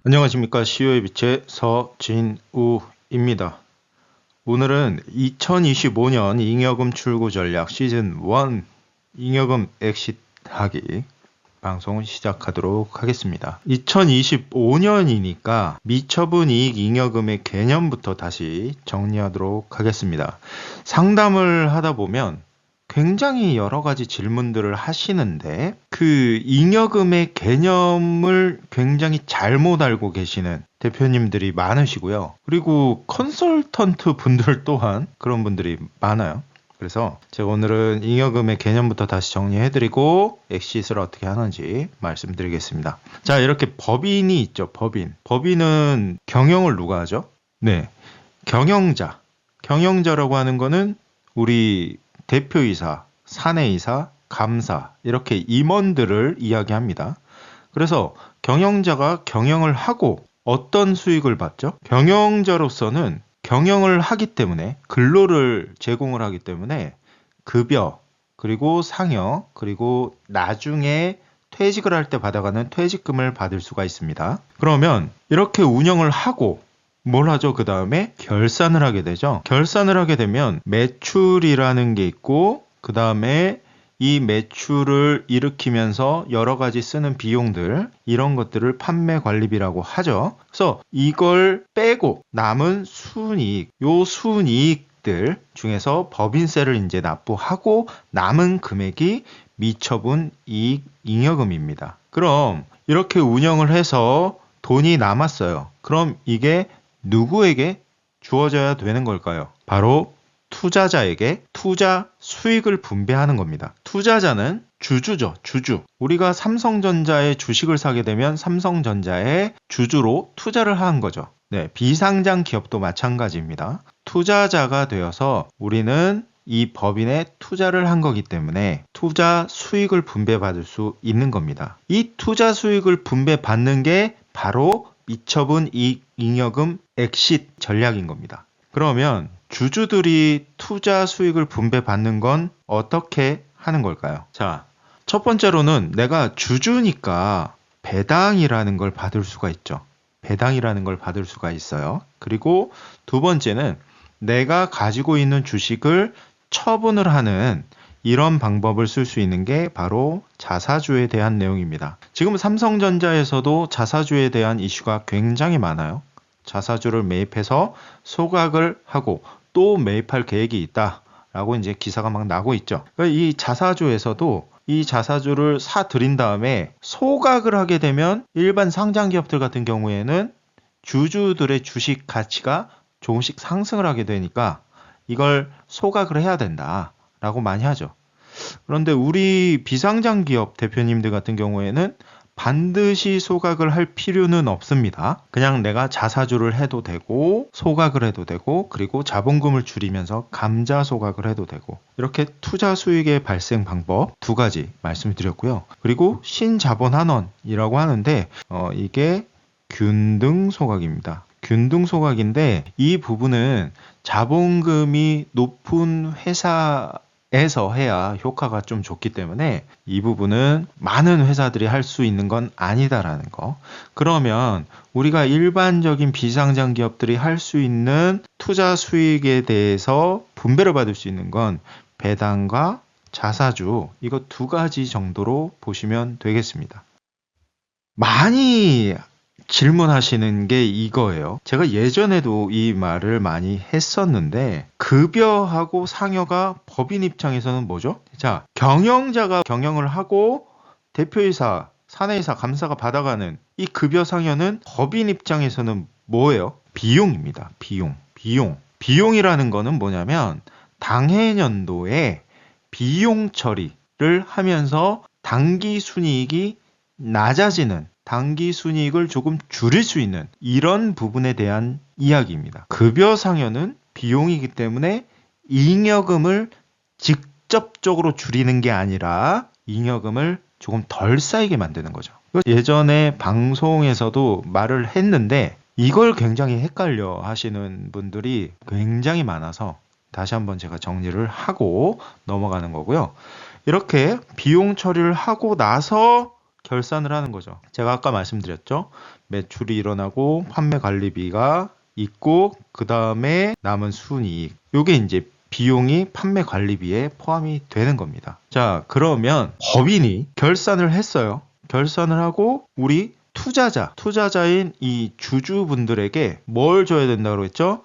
안녕하십니까. 시효의 빛의 서진우입니다. 오늘은 2025년 잉여금 출구 전략 시즌 1 잉여금 엑싯하기 방송 시작하도록 하겠습니다. 2025년이니까 미처분 이익 잉여금의 개념부터 다시 정리하도록 하겠습니다. 상담을 하다 보면 굉장히 여러 가지 질문들을 하시는데 그 잉여금의 개념을 굉장히 잘못 알고 계시는 대표님들이 많으시고요. 그리고 컨설턴트 분들 또한 그런 분들이 많아요. 그래서 제가 오늘은 잉여금의 개념부터 다시 정리해드리고 엑싯을 어떻게 하는지 말씀드리겠습니다. 자, 이렇게 법인이 있죠. 법인은 경영을 누가 하죠? 네, 경영자. 경영자라고 하는 거는 우리 대표이사, 사내이사, 감사 이렇게 임원들을 이야기합니다. 그래서 경영자가 경영을 하고 어떤 수익을 받죠? 경영자로서는 경영을 하기 때문에 근로를 제공을 하기 때문에 급여, 그리고 상여, 그리고 나중에 퇴직을 할 때 받아가는 퇴직금을 받을 수가 있습니다. 그러면 이렇게 운영을 하고 뭘 하죠? 그 다음에 결산을 하게 되죠. 결산을 하게 되면 매출이라는 게 있고 그 다음에 이 매출을 일으키면서 여러 가지 쓰는 비용들 이런 것들을 판매 관리비라고 하죠. 그래서 이걸 빼고 남은 순이익, 요 순이익들 중에서 법인세를 이제 납부하고 남은 금액이 미처분 이익 잉여금입니다. 그럼 이렇게 운영을 해서 돈이 남았어요. 그럼 이게 누구에게 주어져야 되는 걸까요? 바로 투자자에게 투자 수익을 분배하는 겁니다. 투자자는 주주죠, 주주. 우리가 삼성전자의 주식을 사게 되면 삼성전자의 주주로 투자를 한 거죠. 네, 비상장 기업도 마찬가지입니다. 투자자가 되어서 우리는 이 법인에 투자를 한 거기 때문에 투자 수익을 분배받을 수 있는 겁니다. 이 투자 수익을 분배받는 게 바로 미처분 이익 잉여금 엑싯 전략인 겁니다. 그러면 주주들이 투자 수익을 분배받는 건 어떻게 하는 걸까요? 자, 첫 번째로는 내가 주주니까 배당이라는 걸 받을 수가 있죠. 배당이라는 걸 받을 수가 있어요. 그리고 두 번째는 내가 가지고 있는 주식을 처분을 하는 이런 방법을 쓸 수 있는 게 바로 자사주에 대한 내용입니다. 지금 삼성전자에서도 자사주에 대한 이슈가 굉장히 많아요. 자사주를 매입해서 소각을 하고 또 매입할 계획이 있다라고 이제 기사가 막 나고 있죠. 이 자사주에서도 이 자사주를 사들인 다음에 소각을 하게 되면 일반 상장 기업들 같은 경우에는 주주들의 주식 가치가 조금씩 상승을 하게 되니까 이걸 소각을 해야 된다라고 많이 하죠. 그런데 우리 비상장 기업 대표님들 같은 경우에는 반드시 소각을 할 필요는 없습니다. 그냥 내가 자사주를 해도 되고 소각을 해도 되고 그리고 자본금을 줄이면서 감자 소각을 해도 되고 이렇게 투자 수익의 발생 방법 두 가지 말씀을 드렸고요. 그리고 신자본환원이라고 하는데 이게 균등 소각입니다. 균등 소각인데 이 부분은 자본금이 높은 회사에서 해야 효과가 좀 좋기 때문에 이 부분은 많은 회사들이 할 수 있는 건 아니다라는 거. 그러면 우리가 일반적인 비상장 기업들이 할 수 있는 투자 수익에 대해서 분배를 받을 수 있는 건 배당과 자사주 이거 두 가지 정도로 보시면 되겠습니다. 많이 질문하시는 게 이거예요. 제가 예전에도 이 말을 많이 했었는데 급여하고 상여가 법인 입장에서는 뭐죠? 자, 경영자가 경영을 하고 대표이사, 사내이사, 감사가 받아가는 이 급여 상여는 법인 입장에서는 뭐예요? 비용입니다. 비용이라는 거는 뭐냐면 당해년도에 비용 처리를 하면서 당기 순이익이 낮아지는 당기 순이익을 조금 줄일 수 있는 이런 부분에 대한 이야기입니다. 급여 상여는 비용이기 때문에 잉여금을 직접적으로 줄이는 게 아니라 잉여금을 조금 덜 쌓이게 만드는 거죠. 예전에 방송에서도 말을 했는데 이걸 굉장히 헷갈려 하시는 분들이 굉장히 많아서 다시 한번 제가 정리를 하고 넘어가는 거고요. 이렇게 비용 처리를 하고 나서 결산을 하는 거죠. 제가 아까 말씀드렸죠. 매출이 일어나고 판매 관리비가 있고 그 다음에 남은 순이익. 요게 이제 비용이 판매 관리비에 포함이 되는 겁니다. 자, 그러면 법인이 결산을 했어요. 결산을 하고 우리 투자자인 이 주주분들에게 뭘 줘야 된다고 했죠?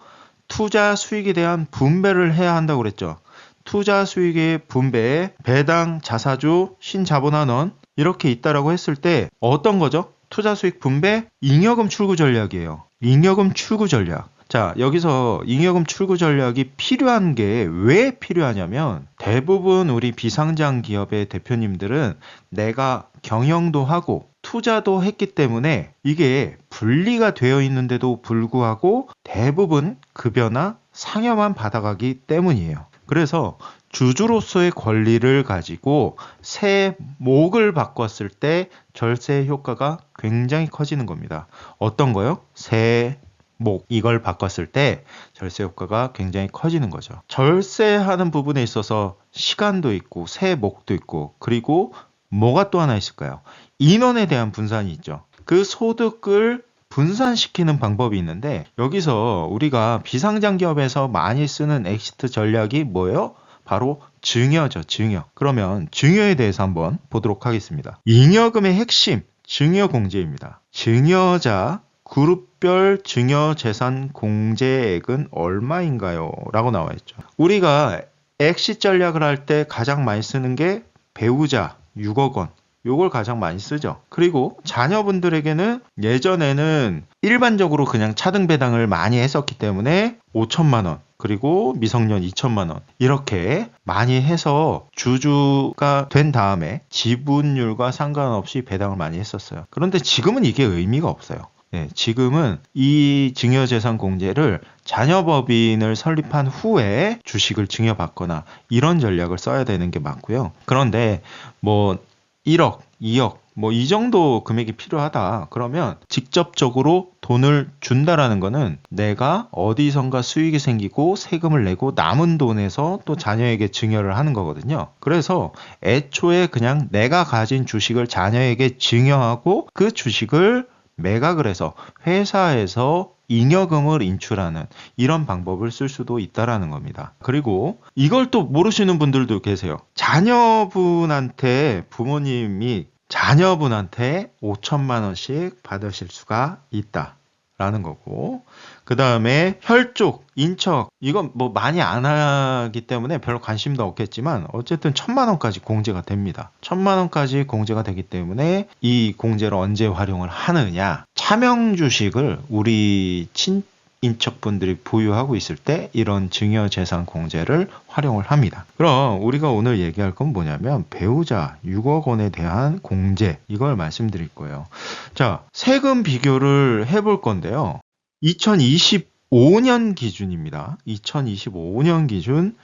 투자 수익에 대한 분배를 해야 한다고 그랬죠. 투자 수익의 분배에 배당, 자사주, 신자본환원 이렇게 있다라고 했을 때 어떤 거죠? 투자 수익 분배, 잉여금 출구 전략이에요. 잉여금 출구 전략. 자, 여기서 잉여금 출구 전략이 필요한 게 왜 필요하냐면 대부분 우리 비상장 기업의 대표님들은 내가 경영도 하고 투자도 했기 때문에 이게 분리가 되어 있는데도 불구하고 대부분 급여나 상여만 받아가기 때문이에요. 그래서 주주로서의 권리를 가지고 세목을 바꿨을 때 절세 효과가 굉장히 커지는 겁니다. 어떤 거요? 세목 이걸 바꿨을 때 절세 효과가 굉장히 커지는 거죠. 절세하는 부분에 있어서 시간도 있고 세목도 있고 그리고 뭐가 또 하나 있을까요? 인원에 대한 분산이 있죠. 그 소득을 분산시키는 방법이 있는데 여기서 우리가 비상장 기업에서 많이 쓰는 엑시트 전략이 뭐예요? 바로 증여죠. 증여. 그러면 증여에 대해서 한번 보도록 하겠습니다. 잉여금의 핵심 증여 공제입니다. 증여자 그룹별 증여 재산 공제액은 얼마인가요? 라고 나와 있죠. 우리가 엑시트 전략을 할 때 가장 많이 쓰는 게 배우자 6억 원. 요걸 가장 많이 쓰죠. 그리고 자녀분들에게는 예전에는 일반적으로 그냥 차등 배당을 많이 했었기 때문에 5천만 원 그리고 미성년 2천만 원 이렇게 많이 해서 주주가 된 다음에 지분율과 상관없이 배당을 많이 했었어요. 그런데 지금은 이게 의미가 없어요. 네, 지금은 이 증여재산 공제를 자녀법인을 설립한 후에 주식을 증여받거나 이런 전략을 써야 되는 게 맞고요. 그런데 뭐 1억, 2억 뭐 이 정도 금액이 필요하다. 그러면 직접적으로 돈을 준다라는 거는 내가 어디선가 수익이 생기고 세금을 내고 남은 돈에서 또 자녀에게 증여를 하는 거거든요. 그래서 애초에 그냥 내가 가진 주식을 자녀에게 증여하고 그 주식을 매각을 해서 회사에서 잉여금을 인출하는 이런 방법을 쓸 수도 있다라는 겁니다. 그리고 이걸 또 모르시는 분들도 계세요. 자녀분한테 부모님이 자녀분한테 5천만 원씩 받으실 수가 있다라는 거고 그 다음에 혈족, 인척 이건 뭐 많이 안 하기 때문에 별로 관심도 없겠지만 어쨌든 1,000만 원까지 공제가 됩니다. 1,000만 원까지 공제가 되기 때문에 이 공제를 언제 활용을 하느냐 차명 주식을 우리 친인척분들이 보유하고 있을 때 이런 증여재산 공제를 활용을 합니다. 그럼 우리가 오늘 얘기할 건 뭐냐면 배우자 6억 원에 대한 공제 이걸 말씀드릴 거예요. 자, 세금 비교를 해볼 건데요. 2025년 기준입니다. 2025년 기준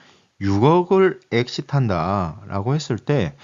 6억을 엑시트한다라고 했을 때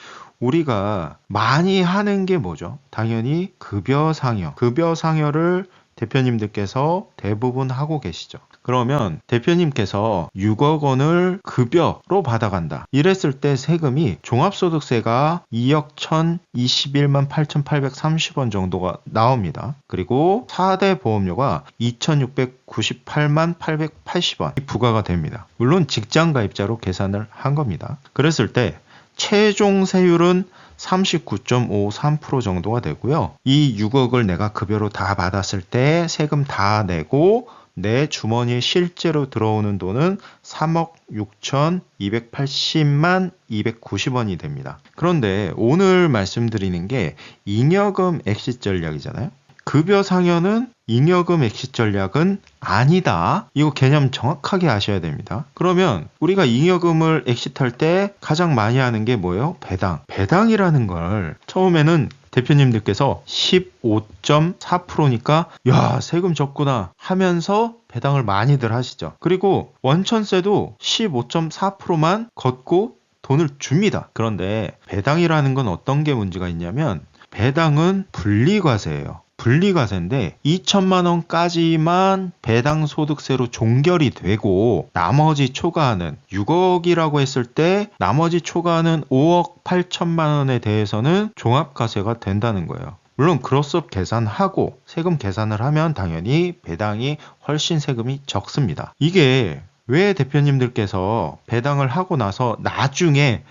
우리가 많이 하는 게 뭐죠? 당연히 급여 상여. 급여 상여를 대표님들께서 대부분 하고 계시죠. 그러면 대표님께서 6억 원을 급여로 받아간다. 이랬을 때 세금이 종합소득세가 2억 1,021만 8,830원 정도가 나옵니다. 그리고 4대 보험료가 2,698만 880원 부과가 됩니다. 물론 직장 가입자로 계산을 한 겁니다. 그랬을 때 최종 세율은 39.53% 정도가 되고요. 이 6억을 내가 급여로 다 받았을 때 세금 다 내고 내 주머니에 실제로 들어오는 돈은 3억 6,280만 290원이 됩니다. 그런데 오늘 말씀드리는 게 잉여금 엑시트 전략이잖아요. 급여 상여는 잉여금 엑시트 전략은 아니다. 이거 개념 정확하게 아셔야 됩니다. 그러면 우리가 잉여금을 엑시트할 때 가장 많이 하는 게 뭐예요? 배당. 배당이라는 걸 처음에는 대표님들께서 15.4%니까 야 세금 적구나 하면서 배당을 많이들 하시죠. 그리고 원천세도 15.4%만 걷고 돈을 줍니다. 그런데 배당이라는 건 어떤 게 문제가 있냐면 배당은 분리과세예요. 분리과세인데 2천만 원까지만 배당 소득세로 종결이 되고 나머지 초과하는 6억이라고 했을 때 나머지 초과하는 5억 8천만 원에 대해서는 종합과세가 된다는 거예요. 물론 그로섭 계산하고 세금 계산을 하면 당연히 배당이 훨씬 세금이 적습니다. 이게 왜 대표님들께서 배당을 하고 나서 나중에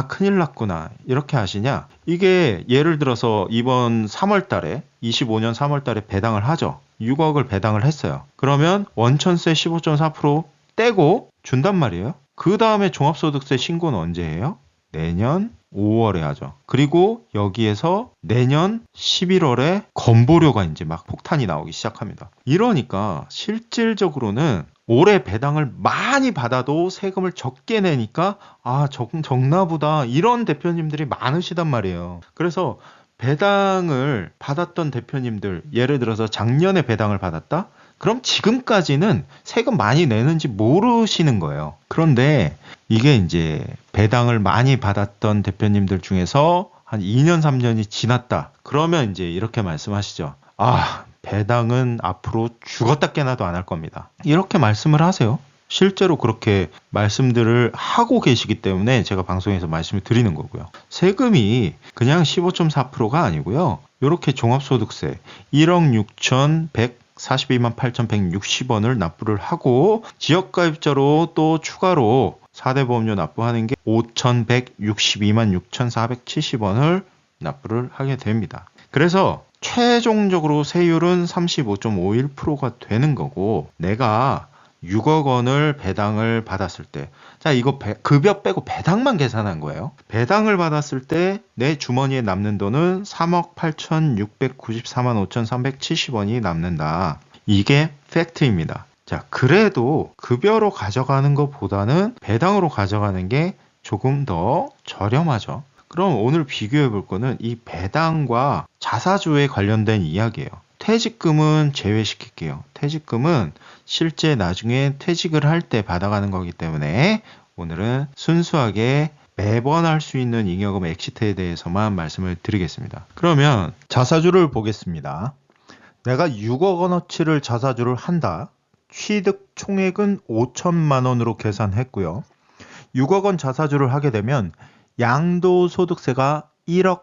큰일 났구나 이렇게 하시냐? 이게 예를 들어서 이번 3월 달에 25년 3월 달에 배당을 하죠. 6억을 배당을 했어요. 그러면 원천세 15.4% 떼고 준단 말이에요. 그 다음에 종합소득세 신고는 언제 해요? 내년 5월에 하죠. 그리고 여기에서 내년 11월에 건보료가 이제 막 폭탄이 나오기 시작합니다. 이러니까 실질적으로는 올해 배당을 많이 받아도 세금을 적게 내니까 적나 보다 이런 대표님들이 많으시단 말이에요. 그래서 배당을 받았던 대표님들 예를 들어서 작년에 배당을 받았다? 그럼 지금까지는 세금 많이 내는지 모르시는 거예요. 그런데 이게 이제 배당을 많이 받았던 대표님들 중에서 한 2년, 3년이 지났다. 그러면 이제 이렇게 말씀하시죠. 배당은 앞으로 죽었다 깨나도 안 할 겁니다. 이렇게 말씀을 하세요. 실제로 그렇게 말씀들을 하고 계시기 때문에 제가 방송에서 말씀을 드리는 거고요. 세금이 그냥 15.4%가 아니고요. 이렇게 종합소득세 1억 6,142만 8,160원을 납부를 하고 지역가입자로 또 추가로 4대 보험료 납부하는 게 5,162만 6,470원을 납부를 하게 됩니다. 그래서 최종적으로 세율은 35.51%가 되는 거고 내가 6억 원을 배당을 받았을 때 이거 급여 빼고 배당만 계산한 거예요. 배당을 받았을 때 내 주머니에 남는 돈은 3억 8,694만 5,370원이 남는다. 이게 팩트입니다. 그래도 급여로 가져가는 것보다는 배당으로 가져가는 게 조금 더 저렴하죠. 그럼 오늘 비교해 볼 거는 이 배당과 자사주에 관련된 이야기예요. 퇴직금은 제외시킬게요. 퇴직금은 실제 나중에 퇴직을 할 때 받아가는 거기 때문에 오늘은 순수하게 매번 할 수 있는 잉여금 엑시트에 대해서만 말씀을 드리겠습니다. 그러면 자사주를 보겠습니다. 내가 6억 원어치를 자사주를 한다. 취득 총액은 5천만 원으로 계산했고요. 6억 원 자사주를 하게 되면 양도소득세가 1억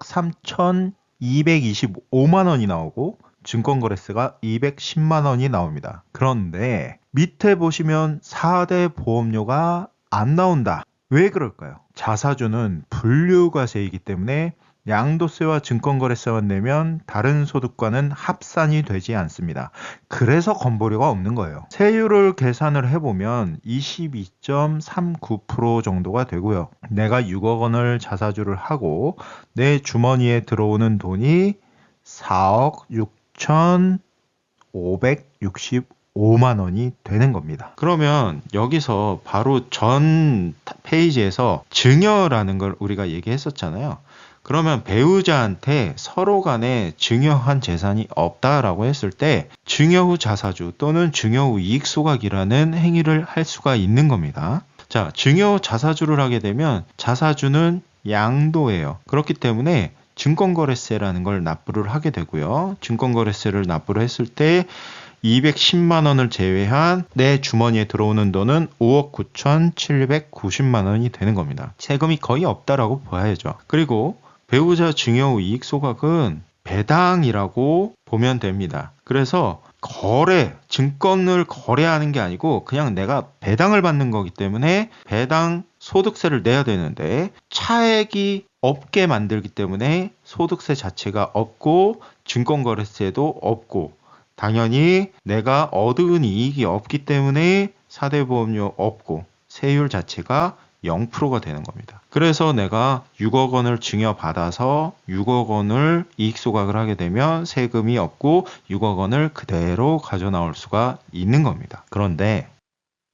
3,225만 원이 나오고 증권거래세가 210만 원이 나옵니다. 그런데 밑에 보시면 4대 보험료가 안 나온다. 왜 그럴까요? 자사주는 분류과세이기 때문에 양도세와 증권거래세만 내면 다른 소득과는 합산이 되지 않습니다. 그래서 건보료가 없는 거예요. 세율을 계산을 해보면 22.39% 정도가 되고요. 내가 6억 원을 자사주를 하고 내 주머니에 들어오는 돈이 4억 6,565만 원이 되는 겁니다. 그러면 여기서 바로 전 페이지에서 증여라는 걸 우리가 얘기했었잖아요. 그러면 배우자한테 서로 간에 증여한 재산이 없다라고 했을 때 증여 후 자사주 또는 증여 후 이익 소각이라는 행위를 할 수가 있는 겁니다. 증여 후 자사주를 하게 되면 자사주는 양도예요. 그렇기 때문에 증권거래세라는 걸 납부를 하게 되고요. 증권거래세를 납부를 했을 때 210만 원을 제외한 내 주머니에 들어오는 돈은 5억 9,790만 원이 되는 겁니다. 세금이 거의 없다라고 봐야죠. 그리고 배우자 증여 후 이익 소각은 배당이라고 보면 됩니다. 그래서 증권을 거래하는 게 아니고 그냥 내가 배당을 받는 거기 때문에 배당 소득세를 내야 되는데 차액이 없게 만들기 때문에 소득세 자체가 없고 증권거래세도 없고 당연히 내가 얻은 이익이 없기 때문에 4대 보험료 없고 세율 자체가 0%가 되는 겁니다. 그래서 내가 6억 원을 증여받아서 6억 원을 이익 소각을 하게 되면 세금이 없고 6억 원을 그대로 가져 나올 수가 있는 겁니다. 그런데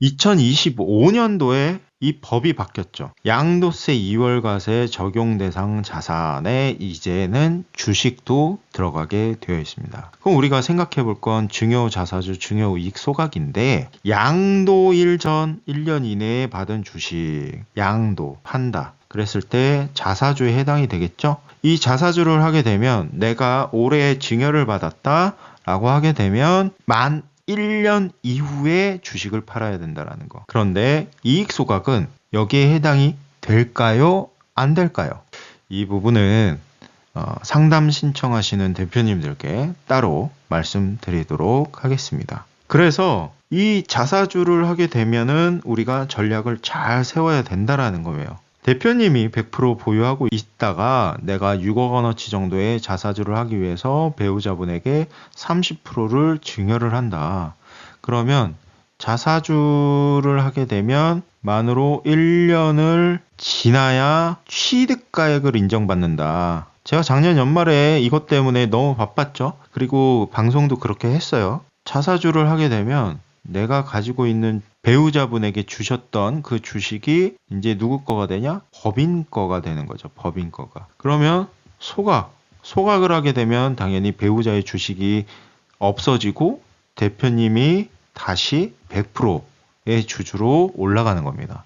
2025년도에 이 법이 바뀌었죠. 양도세 2월과세 적용 대상 자산에 이제는 주식도 들어가게 되어 있습니다. 그럼 우리가 생각해 볼 건 증여 후 자사주, 증여 후 이익 소각인데 양도일 전 1년 이내에 받은 주식, 양도, 판다. 그랬을 때 자사주에 해당이 되겠죠. 이 자사주를 하게 되면 내가 올해 증여를 받았다 라고 하게 되면 만 1년 이후에 주식을 팔아야 된다라는 거. 그런데 이익 소각은 여기에 해당이 될까요? 안 될까요? 이 부분은 상담 신청하시는 대표님들께 따로 말씀드리도록 하겠습니다. 그래서 이 자사주를 하게 되면은 우리가 전략을 잘 세워야 된다라는 거예요. 대표님이 100% 보유하고 있다가 내가 6억 원어치 정도의 자사주를 하기 위해서 배우자분에게 30%를 증여를 한다. 그러면 자사주를 하게 되면 만으로 1년을 지나야 취득가액을 인정받는다. 제가 작년 연말에 이것 때문에 너무 바빴죠. 그리고 방송도 그렇게 했어요. 자사주를 하게 되면 내가 가지고 있는 배우자분에게 주셨던 그 주식이 이제 누구 거가 되냐? 법인 거가 되는 거죠. 법인 거가. 그러면 소각을 하게 되면 당연히 배우자의 주식이 없어지고 대표님이 다시 100%의 주주로 올라가는 겁니다.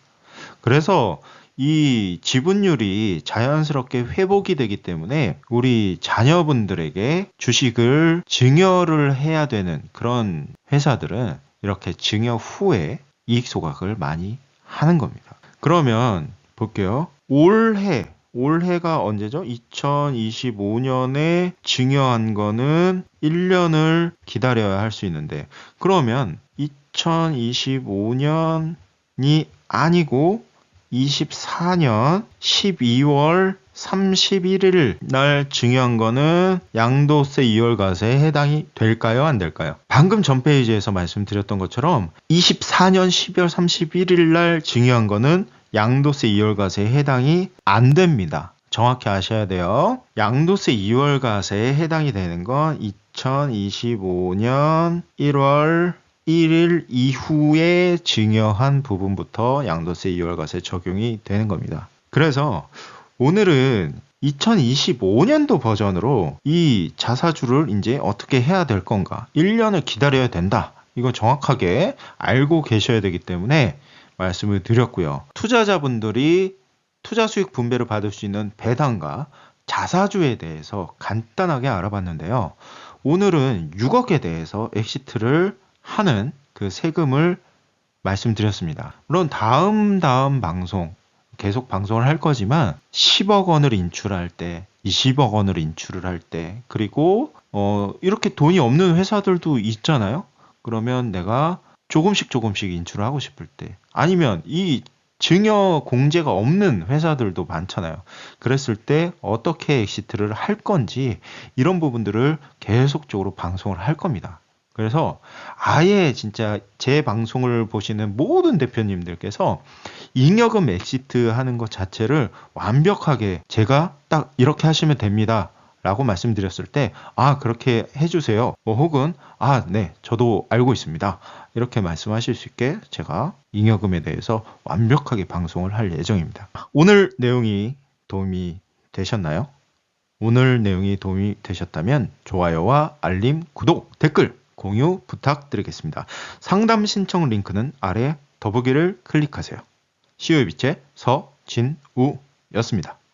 그래서 이 지분율이 자연스럽게 회복이 되기 때문에 우리 자녀분들에게 주식을 증여를 해야 되는 그런 회사들은 이렇게 증여 후에 이익 소각을 많이 하는 겁니다. 그러면 볼게요. 올해가 언제죠? 2025년에 증여한 거는 1년을 기다려야 할 수 있는데 그러면 2025년이 아니고 24년 12월 31일 날 증여한 거는 양도세 2월과세에 해당이 될까요? 안 될까요? 방금 전 페이지에서 말씀드렸던 것처럼 24년 12월 31일 날 증여한 거는 양도세 2월과세에 해당이 안 됩니다. 정확히 아셔야 돼요. 양도세 2월과세에 해당이 되는 건 2025년 1월 1일 이후에 증여한 부분부터 양도세 2월과세 적용이 되는 겁니다. 그래서 오늘은 2025년도 버전으로 이 자사주를 이제 어떻게 해야 될 건가? 1년을 기다려야 된다. 이거 정확하게 알고 계셔야 되기 때문에 말씀을 드렸고요. 투자자분들이 투자 수익 분배를 받을 수 있는 배당과 자사주에 대해서 간단하게 알아봤는데요. 오늘은 6억에 대해서 엑시트를 하는 그 세금을 말씀드렸습니다. 물론 다음 방송 계속 방송을 할 거지만 10억 원을 인출할 때 20억 원을 인출을 할 때 그리고 이렇게 돈이 없는 회사들도 있잖아요. 그러면 내가 조금씩 인출을 하고 싶을 때 아니면 이 증여 공제가 없는 회사들도 많잖아요. 그랬을 때 어떻게 엑시트를 할 건지 이런 부분들을 계속적으로 방송을 할 겁니다. 그래서 아예 진짜 제 방송을 보시는 모든 대표님들께서 잉여금 엑시트 하는 것 자체를 완벽하게 제가 딱 이렇게 하시면 됩니다 라고 말씀드렸을 때 그렇게 해주세요 혹은 네 저도 알고 있습니다 이렇게 말씀하실 수 있게 제가 잉여금에 대해서 완벽하게 방송을 할 예정입니다. 오늘 내용이 도움이 되셨나요? 오늘 내용이 도움이 되셨다면 좋아요와 알림, 구독, 댓글 공유 부탁드리겠습니다. 상담 신청 링크는 아래 더보기를 클릭하세요. COEBIT의 서진우였습니다.